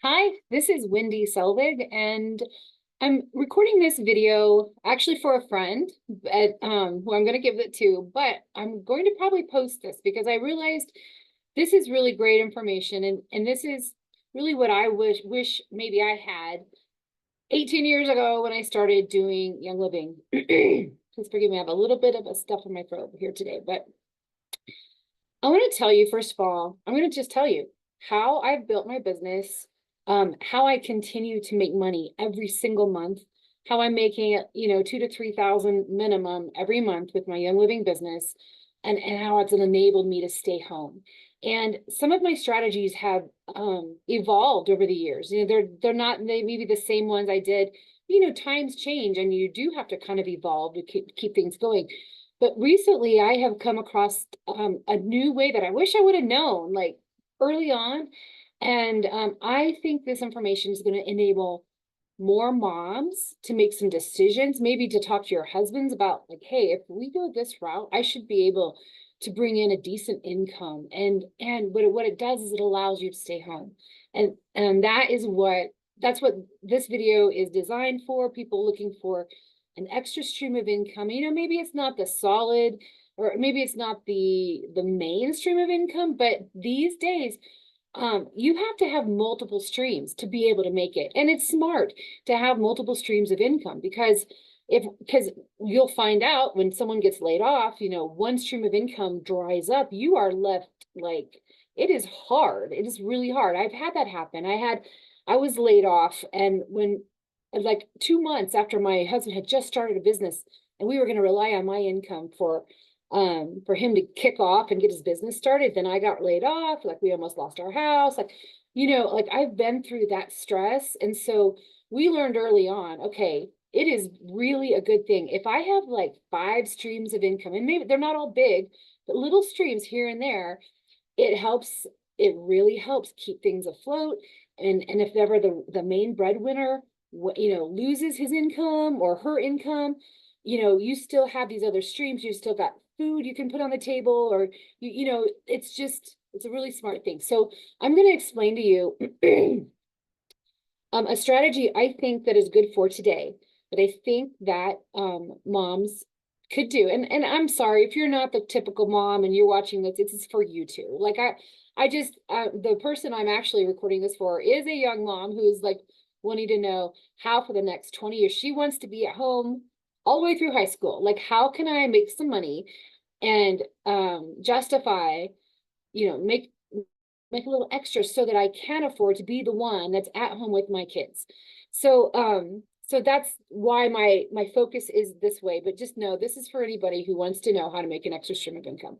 Hi, this is Wendy Selvig, and I'm recording this video actually for a friend who I'm going to give it to, but I'm going to probably post this because I realized this is really great information, and this is really what I wish maybe I had 18 years ago when I started doing Young Living. Please forgive me, I have a little bit of a stuff in my throat here today, but I want to tell you, first of all, I'm going to just tell you how I've built my business, how I continue to make money every single month, how I'm making, 2 to 3 thousand minimum every month with my Young Living business, and how it's enabled me to stay home. And some of my strategies have evolved over the years. They're not maybe the same ones I did. Times change, and you do have to kind of evolve to keep things going. But recently, I have come across a new way that I wish I would have known, like early on. And I think this information is going to enable more moms to make some decisions, maybe to talk to your husbands about, like, hey, if we go this route, I should be able to bring in a decent income. And what it does is it allows you to stay home. And that's what this video is designed for, people looking for an extra stream of income. Maybe it's not the solid, or maybe it's not the main stream of income, but these days, you have to have multiple streams to be able to make it. And it's smart to have multiple streams of income because you'll find out when someone gets laid off, one stream of income dries up, you are left like, it is hard. It is really hard. I've had that happen. I was laid off, and when like 2 months after my husband had just started a business and we were going to rely on my income for him to kick off and get his business started, then I got laid off. Like, we almost lost our house. Like I've been through that stress. And so we learned early on, okay, it is really a good thing if I have like 5 streams of income, and maybe they're not all big, but little streams here and there. It really helps keep things afloat. And if ever the main breadwinner loses his income or her income, you still have these other streams. You still got food you can put on the table, or it's a really smart thing. So I'm going to explain to you a strategy I think that is good for today, that I think that moms could do. And I'm sorry if you're not the typical mom and you're watching this, it's for you too. Like the person I'm actually recording this for is a young mom who's like wanting to know how for the next 20 years she wants to be at home all the way through high school. Like, how can I make some money and justify, make a little extra so that I can afford to be the one that's at home with my kids. So that's why my focus is this way, but just know this is for anybody who wants to know how to make an extra stream of income.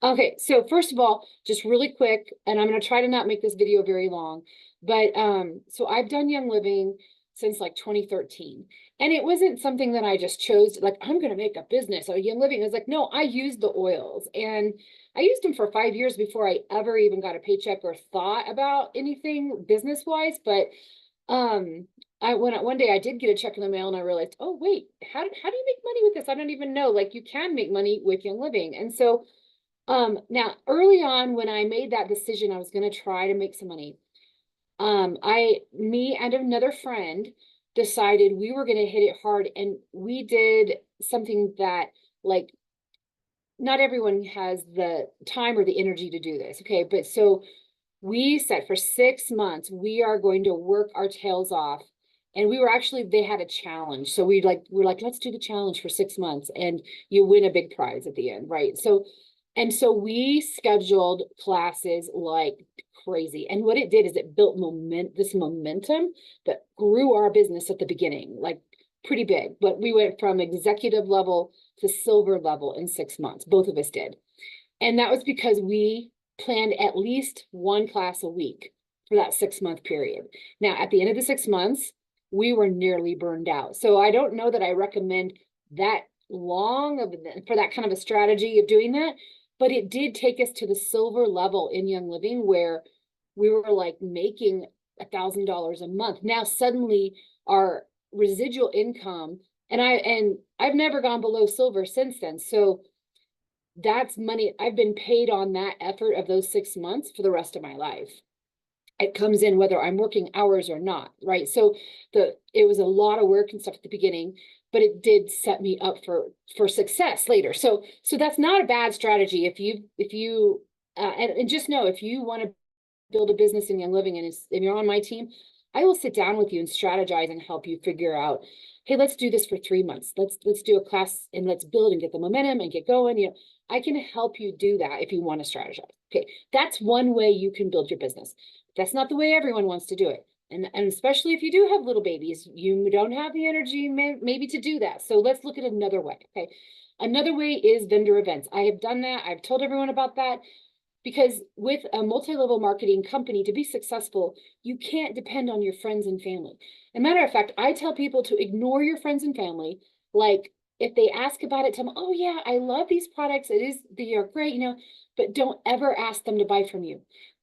Okay, so first of all, just really quick, and I'm going to try to not make this video very long, but so I've done Young Living since like 2013. And it wasn't something that I just chose, like, I'm going to make a business out of Young Living. It was like, no, I used the oils, and I used them for 5 years before I ever even got a paycheck or thought about anything business wise. But one day I did get a check in the mail, and I realized, oh wait, how do you make money with this? I don't even know. Like, you can make money with Young Living. And so now early on, when I made that decision, I was going to try to make some money. Me and another friend decided we were going to hit it hard, and we did something that, like, not everyone has the time or the energy to do this. Okay. But so we said for 6 months, we are going to work our tails off. And they had a challenge. So we're like, let's do the challenge for 6 months and you win a big prize at the end. Right. So we scheduled classes like crazy. And what it did is it built this momentum that grew our business at the beginning, like pretty big. But we went from executive level to silver level in 6 months. Both of us did. And that was because we planned at least one class a week for that 6 month period. Now, at the end of the 6 months, we were nearly burned out. So I don't know that I recommend that for that kind of a strategy of doing that, but it did take us to the silver level in Young Living, where we were like making $1,000 a month. Now suddenly our residual income, and I've never gone below silver since then. So that's money I've been paid on that effort of those 6 months for the rest of my life. it comes in whether I'm working hours or not, right? So it was a lot of work and stuff at the beginning, but it did set me up for success later. So that's not a bad strategy if you and just know, if you want to build a business in Young Living and you're on my team, I will sit down with you and strategize and help you figure out, hey, let's do this for 3 months. Let's do a class and let's build and get the momentum and get going. You know, I can help you do that if you want to strategize. Okay, that's one way you can build your business. That's not the way everyone wants to do it. And especially if you do have little babies, you don't have the energy maybe to do that. So let's look at another way. Okay. Another way is vendor events. I have done that. I've told everyone about that. Because with a multi-level marketing company, to be successful, you can't depend on your friends and family. As a matter of fact, I tell people to ignore your friends and family. Like if they ask about it, tell them, oh yeah, I love these products. They are great, you know, but don't ever ask them to buy from you.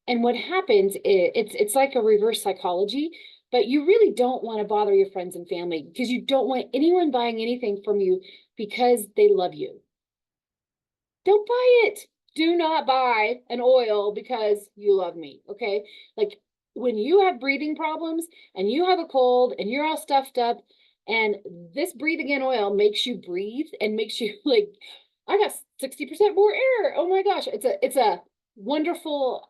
And what happens is it's like a reverse psychology, but you really don't want to bother your friends and family because you don't want anyone buying anything from you because they love you. Don't buy it. Do not buy an oil because you love me. Okay. Like when you have breathing problems and you have a cold and you're all stuffed up and this breathe again oil makes you breathe and makes you like, I got 60% more air. Oh my gosh. It's a wonderful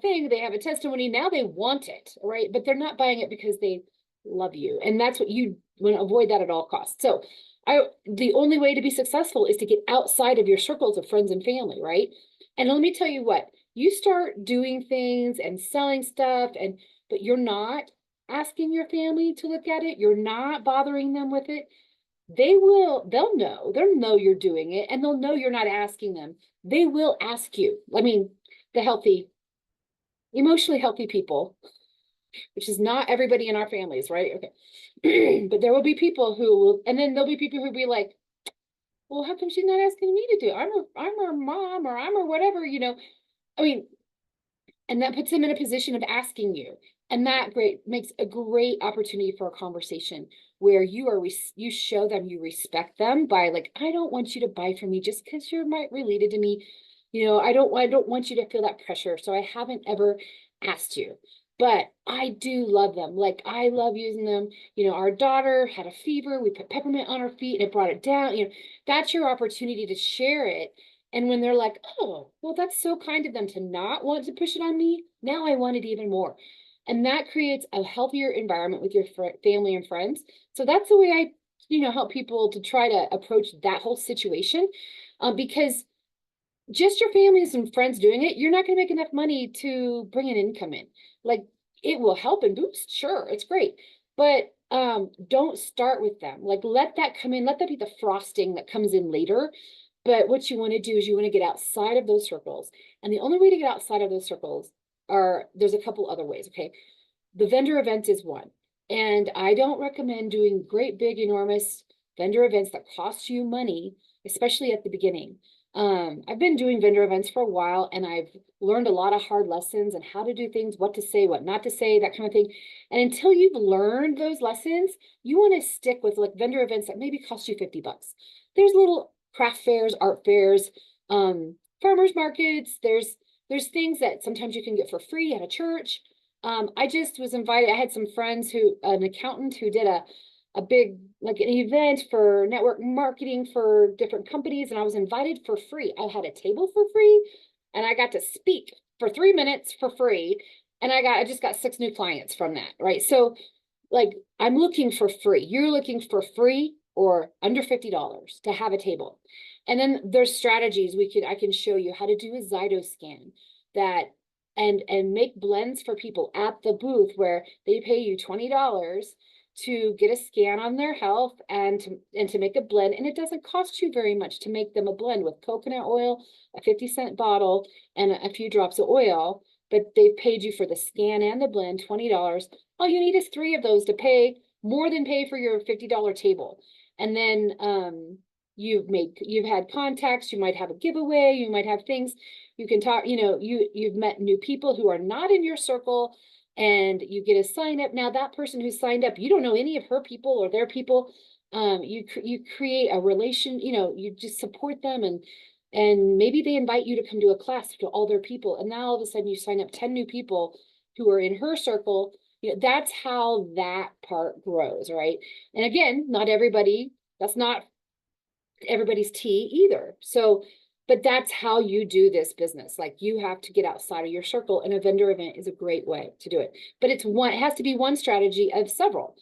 thing. They have a testimony. Now they want it, right? But they're not buying it because they love you. And that's what you want to avoid that at all costs. So the only way to be successful is to get outside of your circles of friends and family, right? And let me tell you what, you start doing things and selling stuff but you're not asking your family to look at it, you're not bothering them with it, they'll know you're doing it and they'll know you're not asking them. They will ask you. I mean, the emotionally healthy people, which is not everybody in our families, right? Okay. But there will be people who will, and then there'll be people who'll be like, well, how come she's not asking me to do? I'm her mom or I'm her whatever, you know. I mean, and that puts them in a position of asking you. And that makes a great opportunity for a conversation where you show them you respect them by like, I don't want you to buy from me just because you're related to me. You know, I don't want you to feel that pressure. So I haven't ever asked you. But I do love them. Like I love using them. You know, our daughter had a fever. We put peppermint on her feet and it brought it down. You know, that's your opportunity to share it. And when they're like, oh, well, that's so kind of them to not want to push it on me. Now I want it even more. And that creates a healthier environment with your family and friends. So that's the way I, help people to try to approach that whole situation. Because just your families and friends doing it, you're not going to make enough money to bring an income in. Like it will help and boost, sure, it's great, but don't start with them. Like let that come in, let that be the frosting that comes in later. But what you want to do is you want to get outside of those circles, and the only way to get outside of those circles there's a couple other ways. Okay, the vendor event is one, and I don't recommend doing great big enormous vendor events that cost you money, especially at the beginning. I've been doing vendor events for a while and I've learned a lot of hard lessons and how to do things, what to say, what not to say, that kind of thing. And until you've learned those lessons, you want to stick with like vendor events that maybe cost you $50. There's little craft fairs, art fairs, farmers markets. There's things that sometimes you can get for free at a church. I just was invited. I had some friends an accountant who did a big, like an event for network marketing for different companies. And I was invited for free. I had a table for free and I got to speak for 3 minutes for free. And I just got 6 new clients from that. Right. So like I'm looking for free. You're looking for free or under $50 to have a table. And then there's strategies I can show you how to do a Zytoscan and make blends for people at the booth where they pay you $20 to get a scan on their health and to make a blend. And it doesn't cost you very much to make them a blend with coconut oil, a 50-cent bottle, and a few drops of oil. But they've paid you for the scan and the blend, $20. All you need is 3 of those to pay more than pay for your $50 table. And then you've had contacts, you might have a giveaway, you might have things you can talk, you've met new people who are not in your circle and you get a sign up. Now that person who signed up, you don't know any of her people or their people. You create a relation, you just support them and maybe they invite you to come to a class to all their people. And now all of a sudden you sign up 10 new people who are in her circle, that's how that part grows, right? And again, not everybody, that's not everybody's tea either. So, but that's how you do this business. Like, you have to get outside of your circle, and a vendor event is a great way to do it. But it has to be one strategy of several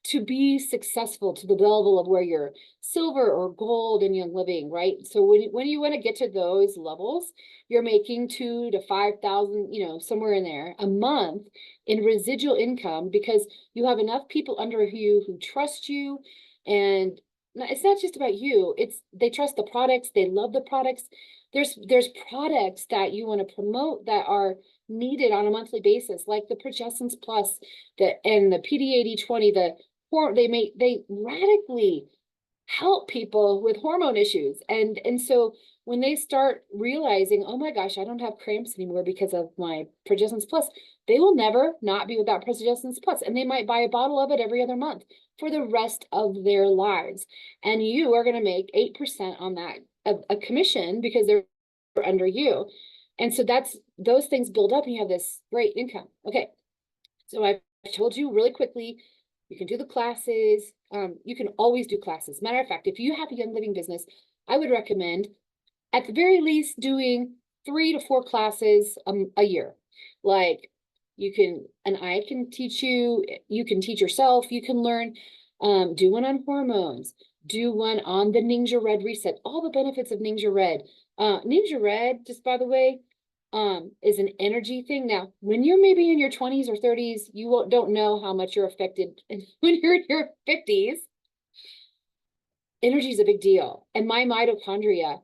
to be successful to the level of where you're silver or gold in Young Living, right? So when you want to get to those levels, you're making 2 to 5,000, somewhere in there a month in residual income, because you have enough people under you who trust you. And it's not just about you, they trust the products, they love the products. There's products that you want to promote that are needed on a monthly basis, like the Progestins Plus, and the PD8020, they radically help people with hormone issues. And so when they start realizing, oh my gosh, I don't have cramps anymore because of my Progestins Plus, they will never not be without Progestins Plus, and they might buy a bottle of it every other month for the rest of their lives. And you are going to make 8% on that, a commission, because they're under you. And so those things build up, and you have this great income. Okay, so I've told you really quickly, you can do the classes. You can always do classes. Matter of fact, if you have a Young Living business, I would recommend at the very least doing 3 to 4 classes a year. Like, and I can teach you, you can teach yourself, you can learn, do one on hormones, do one on the Ningxia Red reset, all the benefits of Ningxia Red. Ningxia Red, just by the way, is an energy thing. Now, when you're maybe in your 20s or 30s, you don't know how much you're affected. And when you're in your 50s, energy is a big deal. And my mitochondria,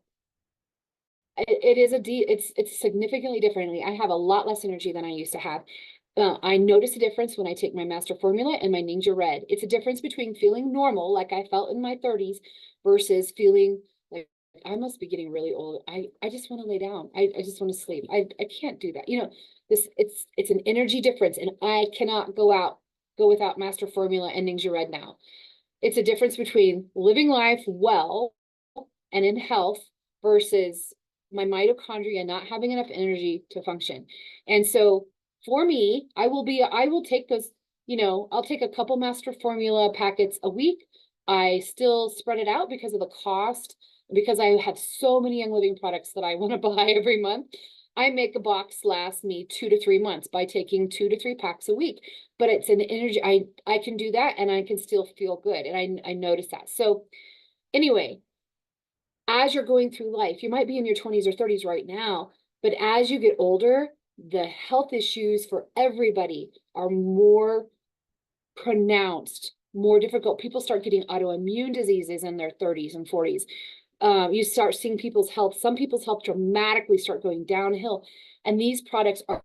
it's significantly differently. I have a lot less energy than I used to have. I notice a difference when I take my master formula and my Ningxia Red. It's a difference between feeling normal, like I felt in my 30s, versus feeling like I must be getting really old. I just want to lay down. I just want to sleep. I can't do that. It's an energy difference, and I cannot go without master formula and Ningxia Red now. It's a difference between living life well and in health versus my mitochondria not having enough energy to function. And so for me, I will take those, I'll take a couple master formula packets a week. I still spread it out because of the cost, because I have so many Young Living products that I want to buy every month. I make a box last me 2 to 3 months by taking 2 to 3 packs a week. But it's an energy, I can do that, and I can still feel good. And I notice that. So anyway, as you're going through life, you might be in your 20s or 30s right now, but as you get older, the health issues for everybody are more pronounced, more difficult. People start getting autoimmune diseases in their 30s and 40s. You start seeing some people's health dramatically start going downhill. And these products are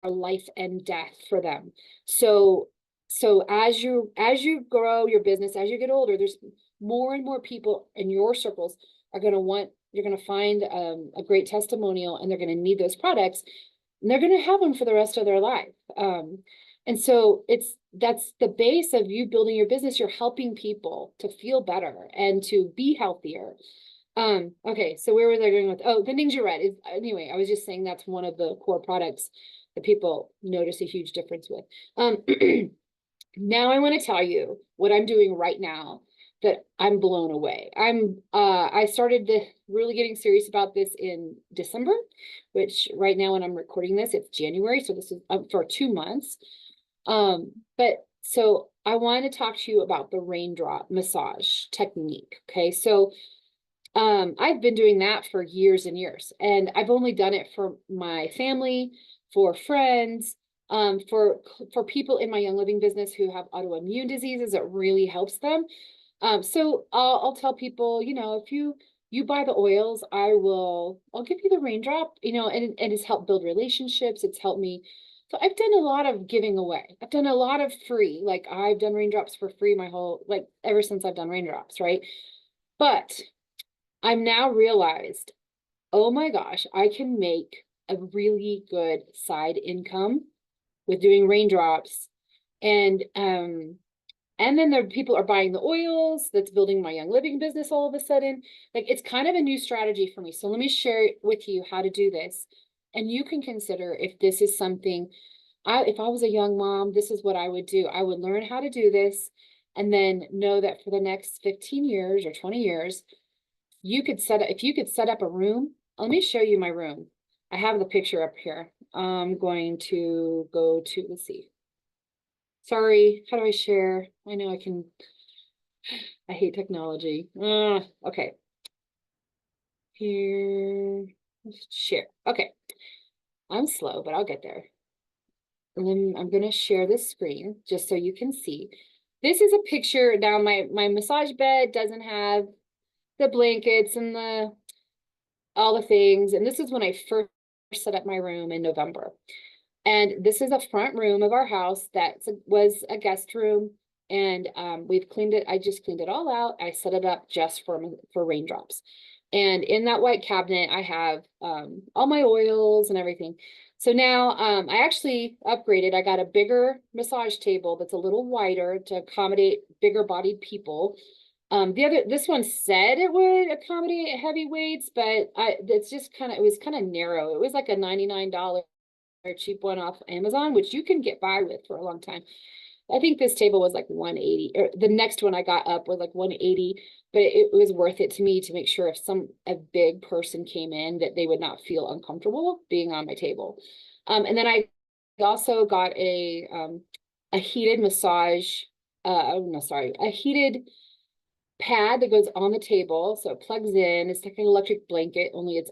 life and death for them. So as you grow your business, as you get older, there's more and more people in your circles you're going to find a great testimonial, and they're going to need those products, and they're going to have them for the rest of their life. And so that's the base of you building your business. You're helping people to feel better and to be healthier. Okay, so where was I going with? Oh, the Ningxia Red is, anyway, I was just saying that's one of the core products that people notice a huge difference with. Now I want to tell you what I'm doing right now that I'm blown away. I started really getting serious about this in December, which right now when I'm recording this, it's January. So this is for 2 months. But so I want to talk to you about the Raindrop massage technique. Okay. So, I've been doing that for years and years, and I've only done it for my family, for friends, for people in my Young Living business who have autoimmune diseases. It really helps them. So I'll tell people, if you buy the oils, I'll give you the Raindrop, and it's helped build relationships. It's helped me. So I've done a lot of giving away. I've done a lot of free, like I've done Raindrops for free ever since I've done Raindrops, right? But I'm now realized, oh my gosh, I can make a really good side income with doing Raindrops. And then people are buying the oils. That's building my Young Living business all of a sudden. Like, it's kind of a new strategy for me. So let me share with you how to do this. And you can consider if this is something. if I was a young mom, this is what I would do. I would learn how to do this and then know that for the next 15 years or 20 years, if you could set up a room, let me show you my room. I have the picture up here. I'm going to go to, let's see. Sorry, how do I share? I know I hate technology. Okay. Here, share. Okay. I'm slow, but I'll get there. And then I'm gonna share this screen just so you can see. This is a picture. Now my massage bed doesn't have the blankets and all the things. And this is when I first set up my room in November. And this is a front room of our house that was a guest room. And we've cleaned it. I just cleaned it all out. I set it up just for raindrops. And in that white cabinet, I have all my oils and everything. So now I actually upgraded. I got a bigger massage table that's a little wider to accommodate bigger bodied people. This one said it would accommodate heavy weights, but it's just it was kind of narrow. It was like a $99 cheap one off Amazon, which you can get by with for a long time. I think this table was like 180, or the next one I got up was like 180, but it was worth it to me to make sure if a big person came in that they would not feel uncomfortable being on my table. And then I also got a heated massage, no, sorry, a heated pad that goes on the table. So it plugs in, it's like an electric blanket, only it's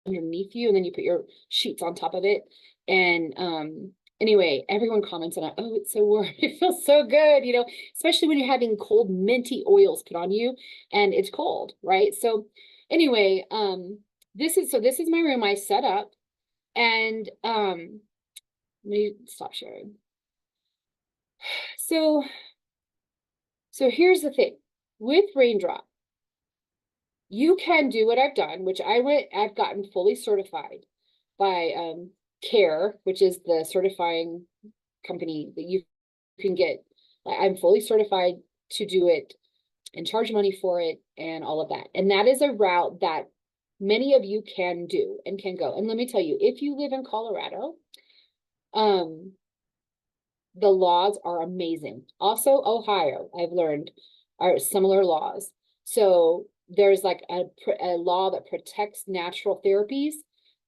underneath you, and then you put your sheets on top of it. And anyway, everyone comments on it. Oh, it's so warm. It feels so good, especially when you're having cold minty oils put on you and it's cold, right? So anyway, this is my room I set up. And let me stop sharing. So here's the thing with Raindrop. You can do what I've done, which I've gotten fully certified by CARE, which is the certifying company that you can get. I'm fully certified to do it and charge money for it and all of that. And that is a route that many of you can do and can go. And let me tell you, if you live in Colorado, the laws are amazing. Also, Ohio, I've learned, are similar laws. So there's like a law that protects natural therapies.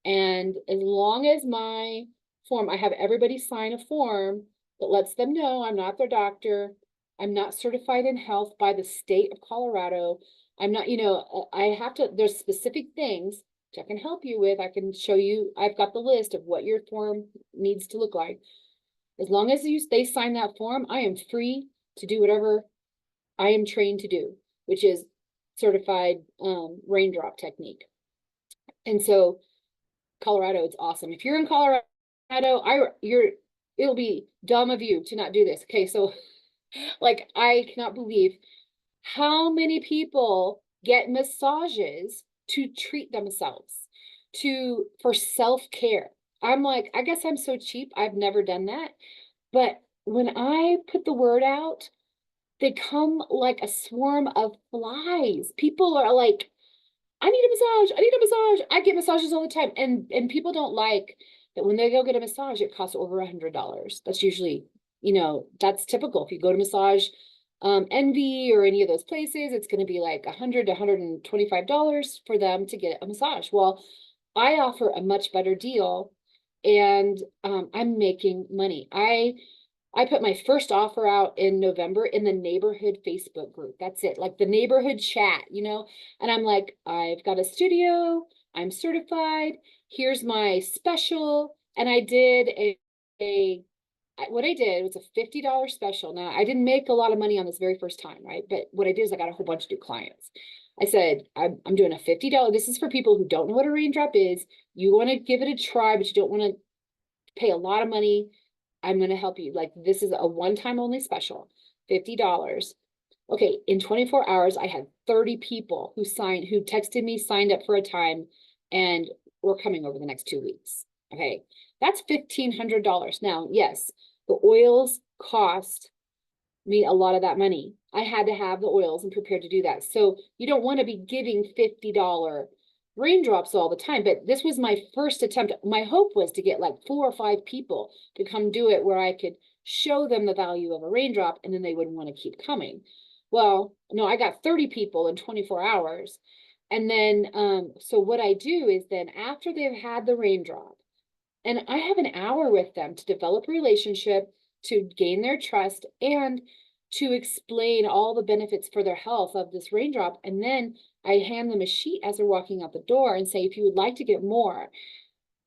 And as long as my form, I have everybody sign a form that lets them know I'm not their doctor. I'm not certified in health by the state of Colorado. I'm not, I have to, there's specific things which I can help you with. I can show you, I've got the list of what your form needs to look like. As long as they sign that form, I am free to do whatever I am trained to do, which is certified raindrop technique. And so Colorado, it's awesome. If you're in Colorado, it'll be dumb of you to not do this. Okay, so like I cannot believe how many people get massages to treat themselves, for self-care. I'm like, I guess I'm so cheap. I've never done that. But when I put the word out, they come like a swarm of flies. People are like, I need a massage. I need a massage. I get massages all the time. And people don't like that when they go get a massage, it costs over $100. That's usually, that's typical. If you go to massage Envy or any of those places, it's going to be like $100 to $125 for them to get a massage. Well, I offer a much better deal, and I'm making money. I put my first offer out in November in the neighborhood Facebook group. That's it, like the neighborhood chat, and I'm like, I've got a studio, I'm certified, here's my special. And I did what I did was a $50 special. Now, I didn't make a lot of money on this very first time, right? But what I did is I got a whole bunch of new clients. I said, I'm doing a $50. This is for people who don't know what a raindrop is. You want to give it a try, but you don't want to pay a lot of money. I'm going to help you. Like, this is a one-time only special, $50. Okay, in 24 hours, I had 30 people who texted me, signed up for a time, and we're coming over the next 2 weeks. Okay, that's $1,500. Now, yes, the oils cost me a lot of that money. I had to have the oils and prepared to do that. So you don't want to be giving $50 raindrops all the time, but this was my first attempt. My hope was to get like 4 or 5 people to come do it where I could show them the value of a raindrop and then they would want to keep coming. Well, no, I got 30 people in 24 hours. And then, so what I do is then after they've had the raindrop, and I have an hour with them to develop a relationship, to gain their trust, and to explain all the benefits for their health of this raindrop. And then I hand them a sheet as they're walking out the door and say, if you would like to get more,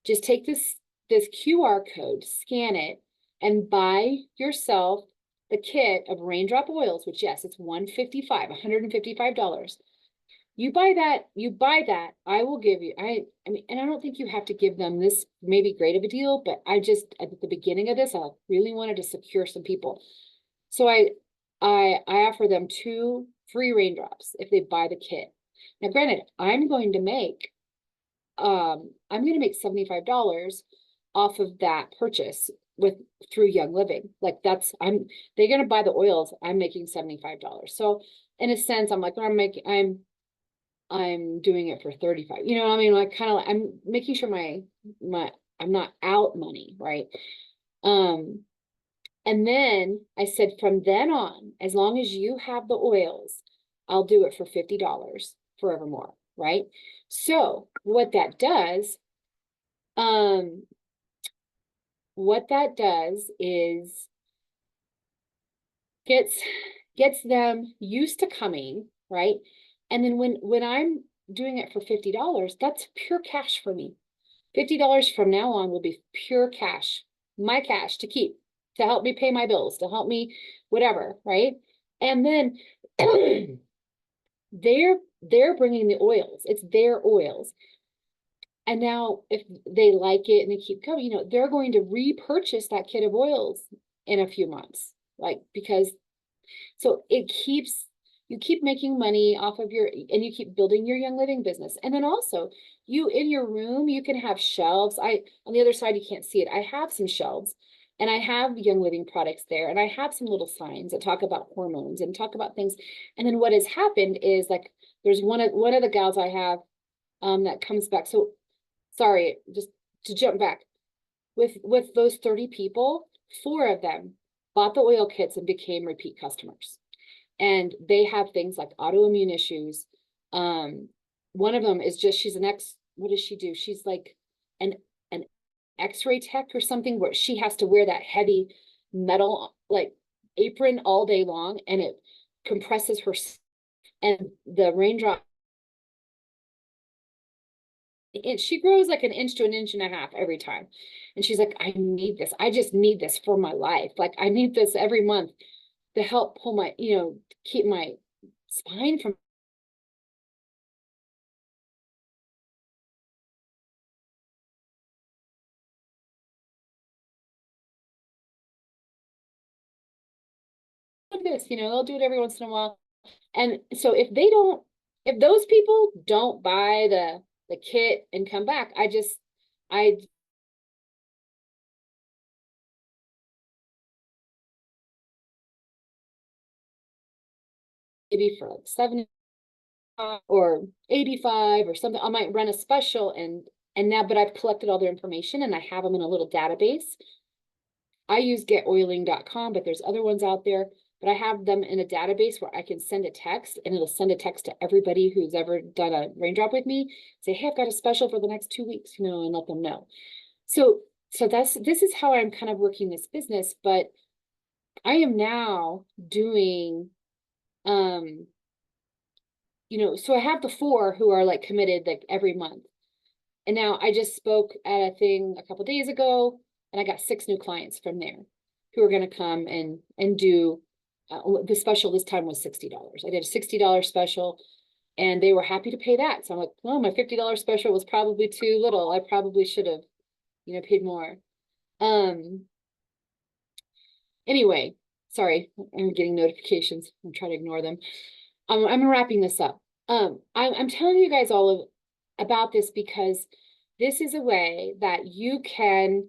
just take this QR code, scan it, and buy yourself the kit of raindrop oils, which yes, it's $155. You buy that, I will give you, I mean, and I don't think you have to give them this maybe great of a deal, but I just, at the beginning of this, I really wanted to secure some people. So I offer them 2 free raindrops if they buy the kit. Now, granted, I'm going to make $75 off of that purchase through Young Living. Like they're gonna buy the oils, I'm making $75. So in a sense, I'm like, I'm doing it for 35. You know what I mean? Like I'm making sure I'm not out money, right? And then I said, from then on, as long as you have the oils, I'll do it for $50 forevermore, right? So what that does is gets them used to coming, right? And then when I'm doing it for $50, that's pure cash for me. $50 from now on will be pure cash, my cash to keep, to help me pay my bills, to help me whatever, right? And then they're bringing the oils. It's their oils. And now if they like it and they keep coming, you know, they're going to repurchase that kit of oils in a few months, like, because so you keep making money off of and you keep building your Young Living business. And then also in your room, you can have shelves. On the other side, you can't see it. I have some shelves and I have Young Living products there. And I have some little signs that talk about hormones and talk about things. And then what has happened is, like, there's one of the gals I have that comes back. So sorry, just to jump back, with those 30 people, 4 of them bought the oil kits and became repeat customers. And they have things like autoimmune issues. One of them is she's what does she do? She's like an X-ray tech or something, where she has to wear that heavy metal like apron all day long, and it compresses her, and the raindrop, she grows like an inch to an inch and a half every time. And she's like, I need this. I just need this for my life. Like, I need this every month to help pull my, keep my spine from. This, they'll do it every once in a while. And so if those people don't buy the kit and come back, I maybe for like 70 or 85 or something, I might run a special, but I've collected all their information and I have them in a little database. I use getoiling.com, but there's other ones out there. But I have them in a database where I can send a text, and it'll send a text to everybody who's ever done a raindrop with me. Say, hey, I've got a special for the next 2 weeks, and let them know. So this is how I'm kind of working this business. But I am now doing, so I have the 4 who are like committed like every month. And now I just spoke at a thing a couple days ago, and I got 6 new clients from there who are going to come and do. The special this time was $60. I did a $60 special, and they were happy to pay that. So I'm like, well, my $50 special was probably too little. I probably should have, paid more. Anyway, sorry, I'm getting notifications. I'm trying to ignore them. I'm wrapping this up. I'm telling you guys all about this because this is a way that you can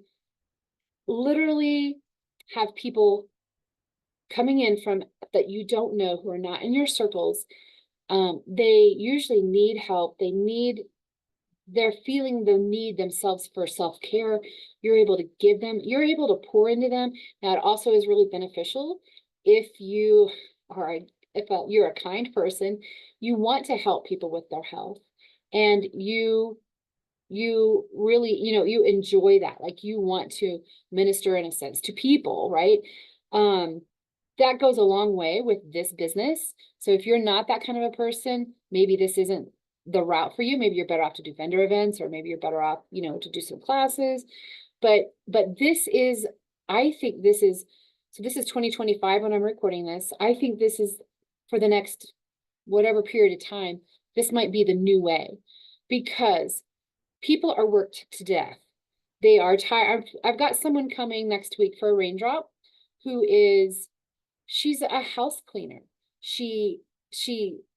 literally have people coming in from that you don't know, who are not in your circles. They usually need help. They need they're feeling the need themselves for self-care, you're able to give them, you're able to pour into them. Now, it also is really beneficial if you are, you're a kind person, you want to help people with their health, and you really, you enjoy that. Like, you want to minister in a sense to people, right? Um, that goes a long way with this business. So if you're not that kind of a person, maybe this isn't the route for you. Maybe you're better off to do vendor events, or maybe you're better off, to do some classes. But this is, I think this is, so this is 2025 when I'm recording this. I think this is, for the next whatever period of time, this might be the new way, because people are worked to death. They are tired. I've got someone coming next week for a Raindrop who is, she's a house cleaner. She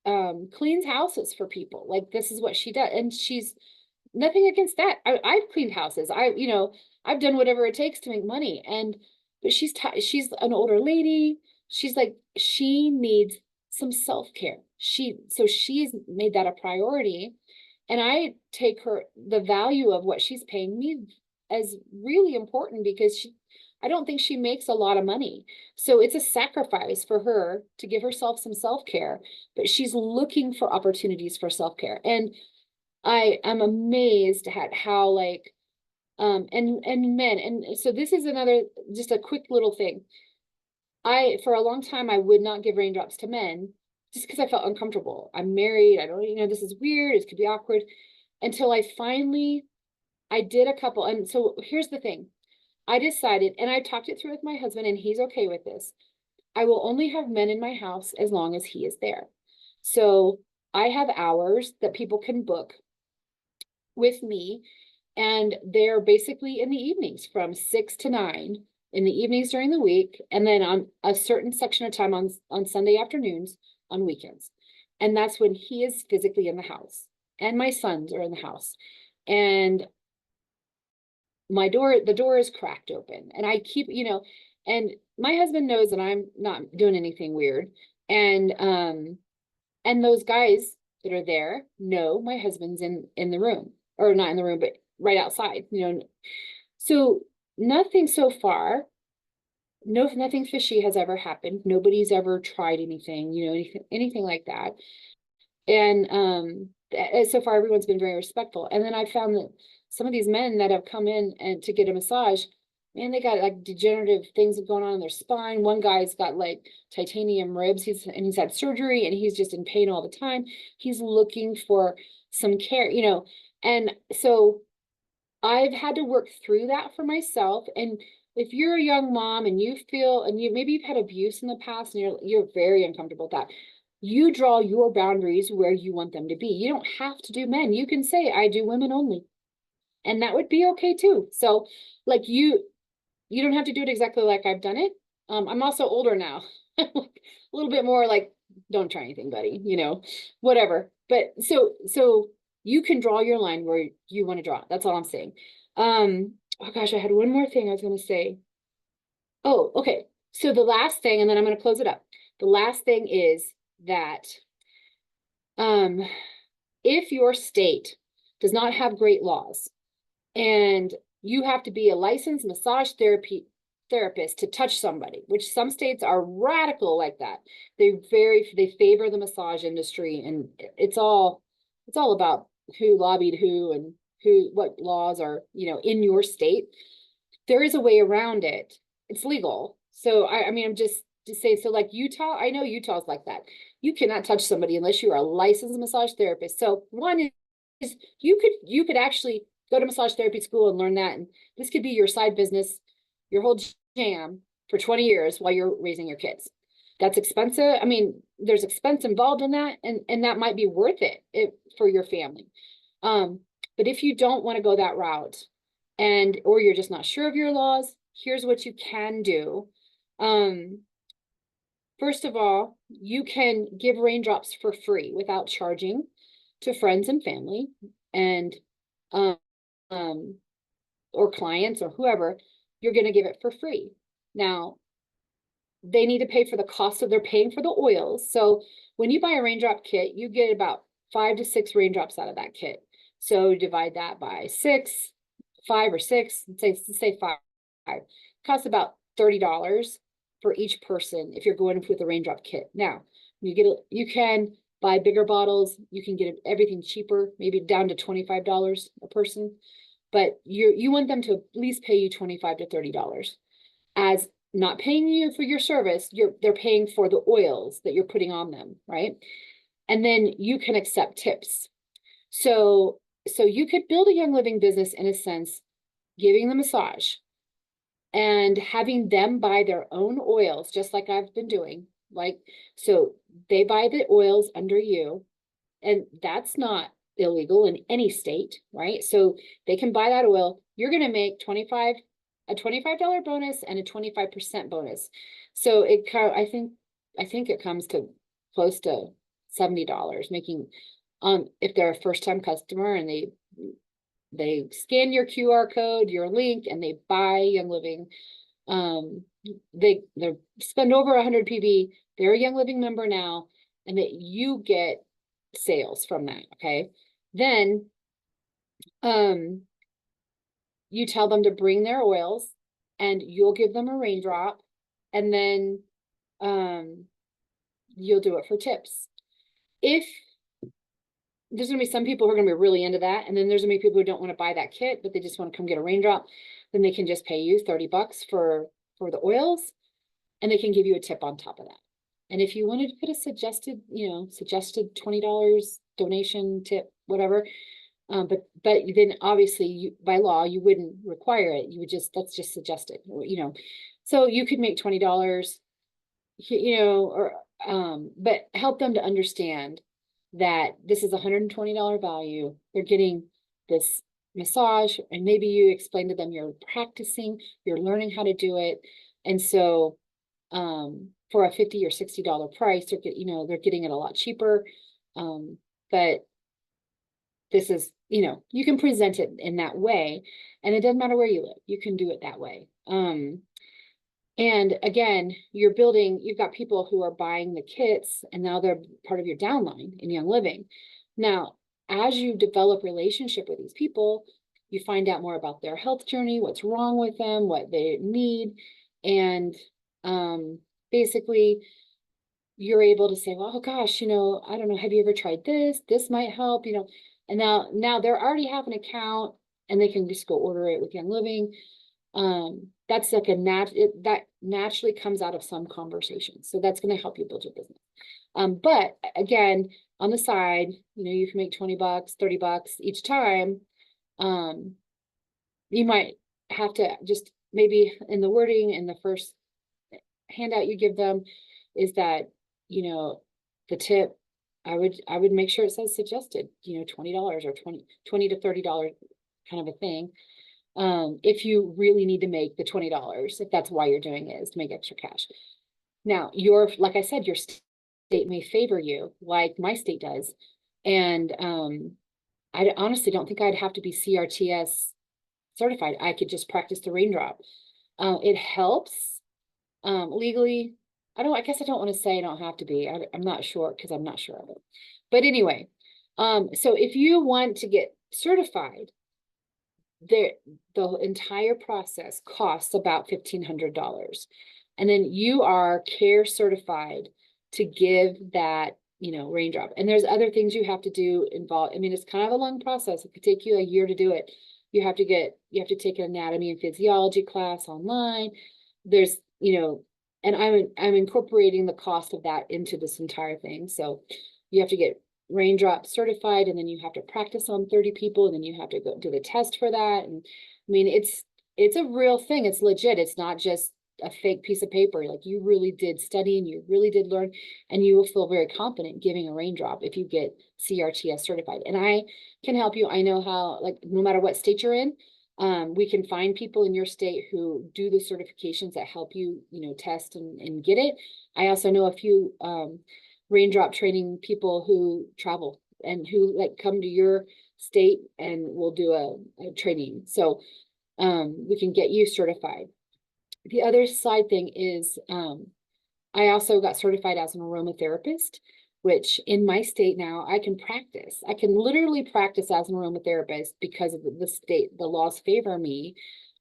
cleans houses for people. Like, this is what she does. And she's, nothing against that. I've cleaned houses. I've done whatever it takes to make money. But she's an older lady. She's like, she needs some self-care. So she's made that a priority. And I take the value of what she's paying me as really important, because I don't think she makes a lot of money. So it's a sacrifice for her to give herself some self-care, but she's looking for opportunities for self-care. And I am amazed at how, like, and men, and so this is another, just a quick little thing. For a long time, I would not give raindrops to men just because I felt uncomfortable. I'm married. I don't, this is weird. It could be awkward, until I did a couple. And so here's the thing. I decided, and I talked it through with my husband, and he's okay with this. I will only have men in my house as long as he is there. So I have hours that people can book with me, and they're basically in the evenings from 6 to 9 in the evenings during the week, and then on a certain section of time on Sunday afternoons on weekends. And that's when he is physically in the house, and my sons are in the house. And the door is cracked open, and I keep, and my husband knows that I'm not doing anything weird. And those guys that are there know my husband's in the room, or not in the room, but right outside, So nothing so far, nothing fishy has ever happened. Nobody's ever tried anything, anything like that. And so far, everyone's been very respectful. And then I found that some of these men that have come in and to get a massage, man, they got like degenerative things going on in their spine. One guy's got like titanium ribs. He's had surgery, and he's just in pain all the time. He's looking for some care, And so I've had to work through that for myself. And if you're a young mom and you feel, and maybe you've had abuse in the past, and you're very uncomfortable with that, you draw your boundaries where you want them to be. You don't have to do men. You can say, I do women only. And that would be okay too. So, like, you don't have to do it exactly like I've done it. I'm also older now. A little bit more like, don't try anything, buddy, whatever. But so you can draw your line where you want to draw. That's all I'm saying. Oh gosh, I had one more thing I was going to say. Oh, okay. So the last thing, and then I'm going to close it up. The last thing is that if your state does not have great laws, and you have to be a licensed massage therapist to touch somebody, which some states are radical like that. They favor the massage industry, and it's all about who lobbied who, and what laws are, in your state. There is a way around it. It's legal. So I mean, I'm just to say, so like Utah, I know Utah's like that. You cannot touch somebody unless you are a licensed massage therapist. So one is you could actually go to massage therapy school and learn that. And this could be your side business, your whole jam for 20 years while you're raising your kids. That's expensive. I mean, there's expense involved in that, and that might be worth it for your family. But if you don't want to go that route, or you're just not sure of your laws, here's what you can do. First of all, you can give raindrops for free without charging to friends and family, and or clients or whoever. You're going to give it for free. Now, they need to pay for the cost of, they're paying for the oils. So when you buy a raindrop kit, you get about 5 to 6 raindrops out of that kit. So divide that by 5 or 6, say 5. It costs about $30 for each person if you're going with a Raindrop kit. Now, you can buy bigger bottles. You can get everything cheaper, maybe down to $25 a person. But you want them to at least pay you $25 to $30 as not paying you for your service. They're paying for the oils that you're putting on them, right? And then you can accept tips. So you could build a Young Living business in a sense, giving the massage and having them buy their own oils, just like I've been doing. Like, so they buy the oils under you, and that's not illegal in any state, right? So they can buy that oil. You're going to make a $25 bonus and a 25% bonus. So I think it comes to close to $70, making if they're a first-time customer and they scan your QR code, your link, and they buy Young Living, they spend over 100 PV. They're a Young Living member now, and that you get sales from that. Okay, then you tell them to bring their oils, and you'll give them a Raindrop, and then you'll do it for tips. If there's gonna be some people who are gonna be really into that, and then there's gonna be people who don't want to buy that kit, but they just want to come get a Raindrop, then they can just pay you $30 for the oils, and they can give you a tip on top of that. And if you wanted to put a suggested $20 donation tip, whatever, but then obviously by law you wouldn't require it. You would that's just suggested, So you could make $20, or but help them to understand that this is $120 value. They're getting this massage, and maybe you explain to them you're practicing, you're learning how to do it. And so for a $50 or $60 price, they're getting it a lot cheaper. But this is, you can present it in that way, and it doesn't matter where you live, you can do it that way. And again, you've got people who are buying the kits, and now they're part of your downline in Young Living. Now, as you develop relationship with these people, you find out more about their health journey, what's wrong with them, what they need. And basically you're able to say, well, oh gosh, I don't know, have you ever tried this? This might help, and now they already have an account, and they can just go order it with Young Living. That's like that naturally comes out of some conversation. So that's going to help you build your business. But again, on the side, you can make $20, $30 each time. You might have to just maybe in the wording in the first handout you give them is that, the tip, I would make sure it says suggested, $20 or $20 to $30 kind of a thing. If you really need to make the $20, if that's why you're doing it, is to make extra cash. Now, like I said, your state may favor you, like my state does. And I honestly don't think I'd have to be CRTS certified. I could just practice the Raindrop. It helps legally. I guess I don't want to say I don't have to be. I'm not sure, because I'm not sure of it. But anyway, so if you want to get certified, the entire process costs about $1,500, and then you are CARE certified to give that Raindrop. And there's other things you have to do involved. I mean, it's kind of a long process. It could take you a year to do it. You have to take an anatomy and physiology class online. There's and I'm incorporating the cost of that into this entire thing. So you have to get Raindrop certified, and then you have to practice on 30 people, and then you have to go do the test for that. And I mean, it's a real thing. It's legit. It's not just a fake piece of paper. Like, you really did study, and you really did learn, and you will feel very confident giving a Raindrop if you get CRTS certified. And I can help you. I know how, like, no matter what state you're in, we can find people in your state who do the certifications that help you, test and get it. I also know a few Raindrop training people who travel and who come to your state and will do a training. So we can get you certified. The other side thing is I also got certified as an aromatherapist, which in my state now, I can practice. I can literally practice as an aromatherapist because of the state, the laws favor me.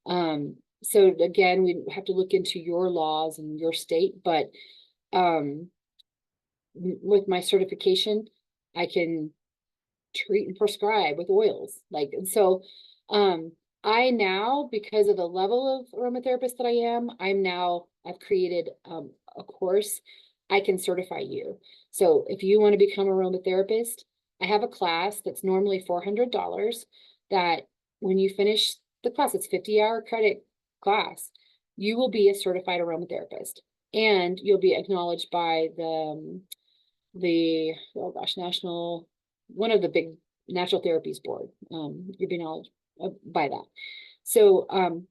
So again, we have to look into your laws and your state, but with my certification, I can treat and prescribe with oils. Like, and so I now, because of the level of aromatherapist that I am, I've created a course. I can certify you. So if you want to become aromatherapist, I have a class that's normally $400 that when you finish the class, it's 50-hour credit class, you will be a certified aromatherapist and you'll be acknowledged by the oh gosh, one of the big natural therapies board. You'll be acknowledged by that. So and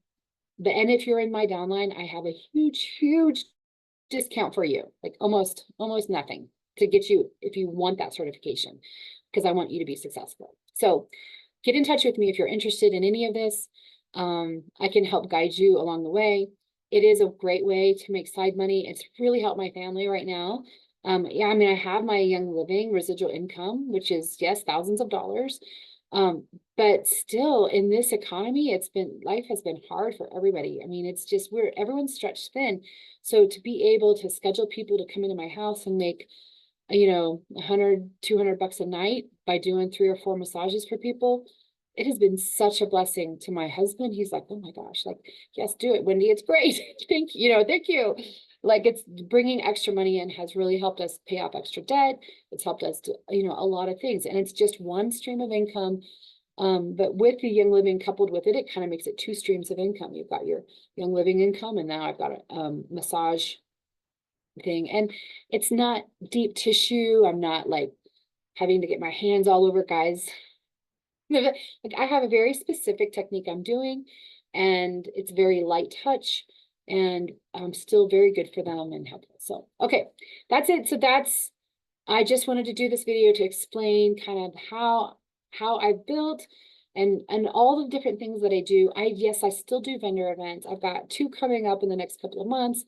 if you're in my downline, I have a huge discount for you, like almost nothing to get you if you want that certification, because I want you to be successful. So get in touch with me if you're interested in any of this. I can help guide you along the way. It is a great way to make side money. It's really helped my family right now. Yeah, I mean, I have my Young Living residual income, which is, yes, thousands of dollars. But still in this economy, life has been hard for everybody. I mean, it's just, everyone's stretched thin. So to be able to schedule people to come into my house and make, 100, 200 bucks a night by doing 3 or 4 massages for people, it has been such a blessing to my husband. He's like, oh my gosh, like, yes, do it, Wendy. It's great. Thank you. Thank you. Like, it's bringing extra money in has really helped us pay off extra debt. It's helped us to, a lot of things. And it's just one stream of income. But with the Young Living coupled with it, it kind of makes it 2 streams of income. You've got your Young Living income, and now I've got a massage thing. And it's not deep tissue. I'm not like having to get my hands all over guys. Like, I have a very specific technique I'm doing, and it's very light touch, and still very good for them and helpful. So, okay, that's it. So I just wanted to do this video to explain kind of how I've built and all the different things that I do. Yes, I still do vendor events. I've got 2 coming up in the next couple of months.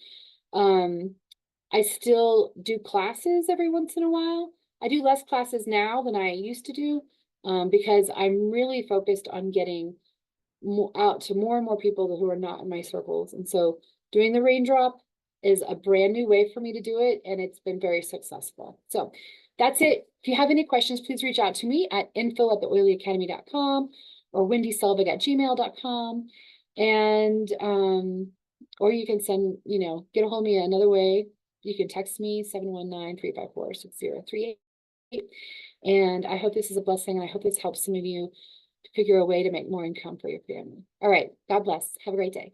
I still do classes every once in a while. I do less classes now than I used to do, because I'm really focused on getting out to more and more people who are not in my circles. And so doing the Raindrop is a brand new way for me to do it, and it's been very successful. So that's it. If you have any questions, please reach out to me at info@theoilyacademy.com or wendyselvig@gmail.com. And or you can send, get a hold of me another way. You can text me 719-354-6038. And I hope this is a blessing, and I hope this helps some of you to figure a way to make more income for your family. All right. God bless. Have a great day.